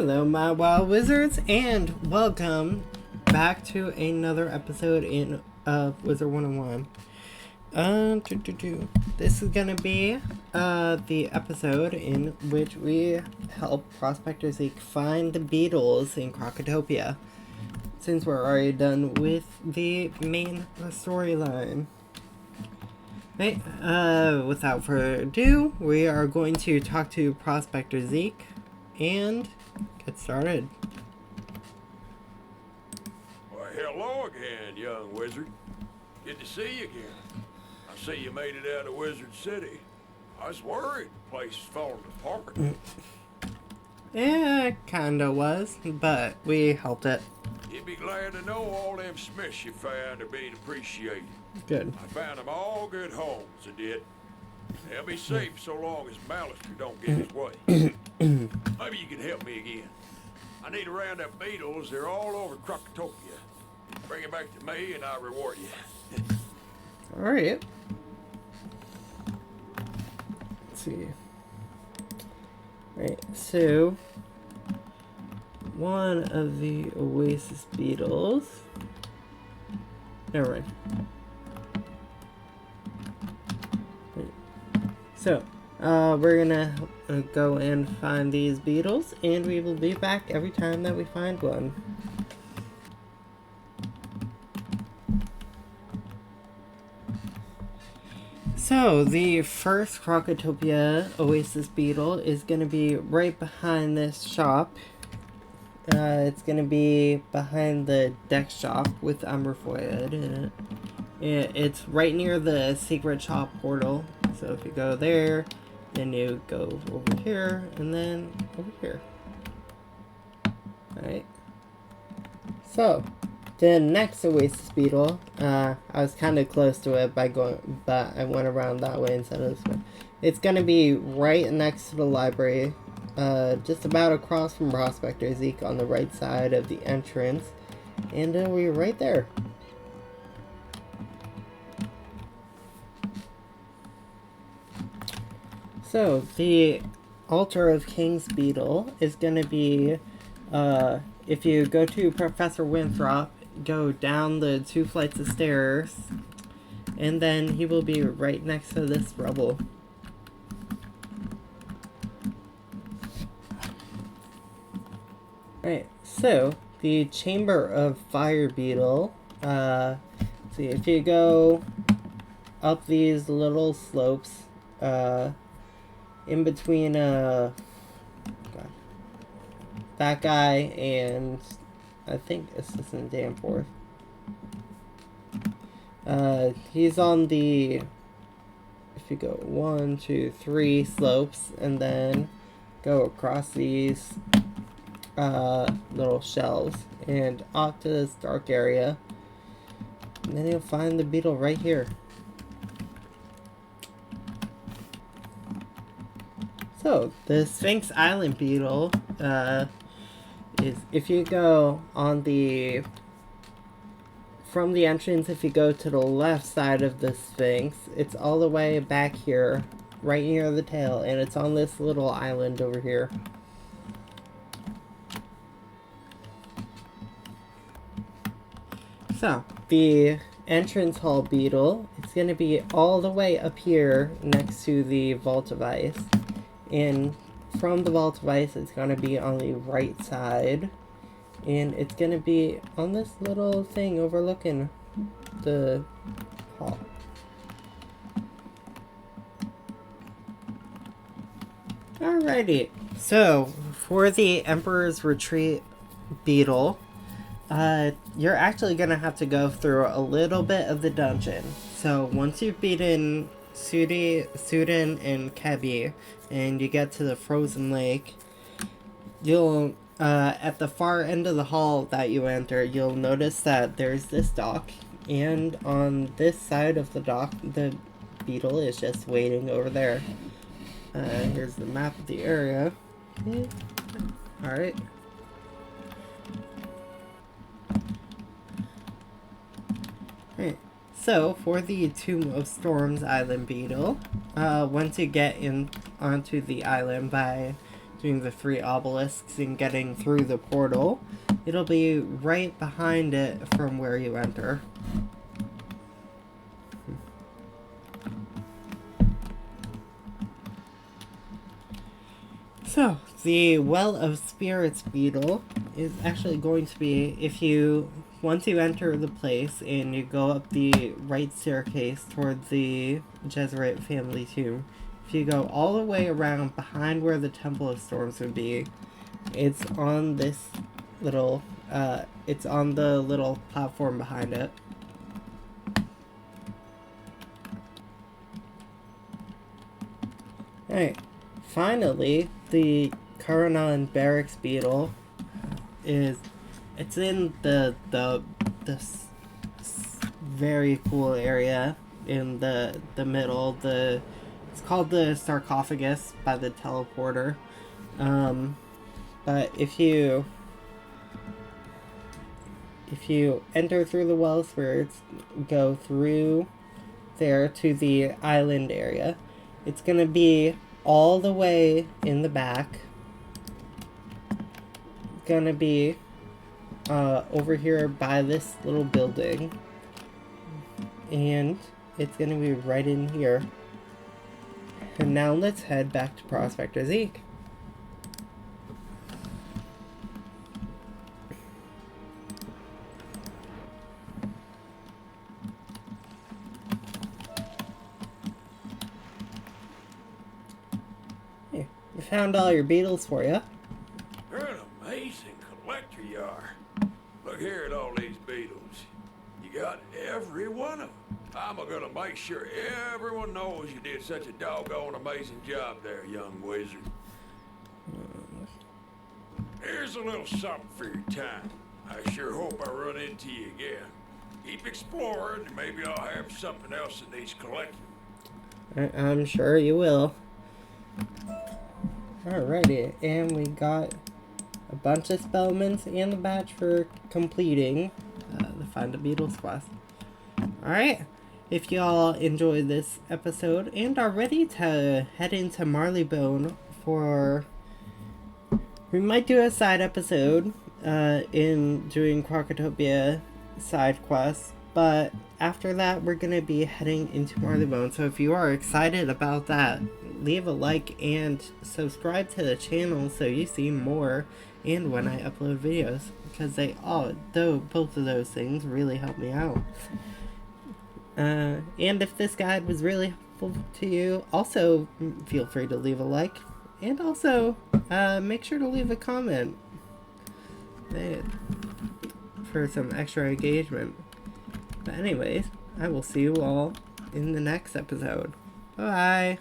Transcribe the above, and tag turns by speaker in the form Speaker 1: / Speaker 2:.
Speaker 1: Hello, my wild wizards, and welcome back to another episode in Wizard 101. This is gonna be the episode in which we help Prospector Zeke find the Beetles in Crocotopia, since we're already done with the main storyline. Right, without further ado, we are going to talk to Prospector Zeke and get started.
Speaker 2: Well, hello again, young wizard. Good to see you again. I see you made it out of Wizard City. I was worried the place was falling apart.
Speaker 1: Yeah, it kinda was, but we helped it.
Speaker 2: You'd be glad to know all them Smiths you found are being appreciated.
Speaker 1: Good.
Speaker 2: I found them all good homes, I did. They'll be safe so long as Malister don't get his way. Maybe you can help me again. I need to round up Beetles. They're all over Crocotopia. Bring it back to me and I'll reward you.
Speaker 1: Alright. Let's see. Right, so one of the Oasis Beetles. Never mind. So, we're gonna go and find these Beetles, and we will be back every time that we find one. So, the first Crocotopia Oasis Beetle is gonna be right behind this shop. It's gonna be behind the deck shop with Umberfoid in it. It's right near the secret shop portal. So if you go there, then you go over here, and then over here. Alright. So, the next Oasis Beetle, I was kind of close to it by going, but I went around that way instead of this way. It's going to be right next to the library, just about across from Prospector Zeke on the right side of the entrance, and we're right there. So, the Altar of King's Beetle is going to be, if you go to Professor Winthrop, go down the 2 flights of stairs, and then he will be right next to this rubble. Right, so, the Chamber of Fire Beetle, see, if you go up these little slopes, in between that guy and I think Assistant Danforth. He's on the, if you go 1, 2, 3 slopes and then go across these little shelves and off to this dark area, and then you'll find the beetle right here. So, the Sphinx Island Beetle is, if you go on the, from the entrance, if you go to the left side of the Sphinx, it's all the way back here, right near the tail, and it's on this little island over here. So, the entrance hall beetle, it's going to be all the way up here next to the Vault of Ice. And from the Vault of Ice, it's going to be on the right side. And it's going to be on this little thing overlooking the hall. Alrighty. So, for the Emperor's Retreat Beetle, you're actually going to have to go through a little bit of the dungeon. So, once you've beaten Sudin and Kebi, and you get to the frozen lake, you'll, at the far end of the hall that you enter, you'll notice that there's this dock, and on this side of the dock, the beetle is just waiting over there. Here's the map of the area. Yeah. Alright. Right. So, for the Tomb of Storms Island Beetle, once you get in onto the island by doing the 3 obelisks and getting through the portal. It'll be right behind it from where you enter. So, the Well of Spirits beetle is actually going to be, once you enter the place and you go up the right staircase toward the Jesuit family tomb, if you go all the way around behind where the Temple of Storms would be, it's on this little, it's on the little platform behind it. Alright, finally, the Karanan Barracks beetle it's in this very cool area in the middle. It's called the sarcophagus by the teleporter. But if you enter through the Well of Spirits, go through there to the island area, it's gonna be all the way in the back. It's gonna be over here by this little building, and it's gonna be right in here. And now let's head back to Prospector Zeke. Hey, we found all your beetles for you.
Speaker 2: You're an amazing collector, you are. Look here at all these beetles. You got every one of them. I'm gonna make sure everyone knows you did such a doggone amazing job there, young wizard. Here's a little something for your time. I sure hope I run into you again. Keep exploring, and maybe I'll have something else that needs collecting.
Speaker 1: I'm sure you will. Alrighty, and we got a bunch of spellments and the badge for completing the Find the Beetles quest. Alright, if y'all enjoyed this episode and are ready to head into Marleybone for... We might do a side episode in doing Crocotopia side quests, but after that we're going to be heading into Marleybone. So if you are excited about that, leave a like and subscribe to the channel so you see more and when I upload videos, because both of those things really help me out. And if this guide was really helpful to you, also feel free to leave a like, and also make sure to leave a comment for some extra engagement. But anyways, I will see you all in the next episode. Bye!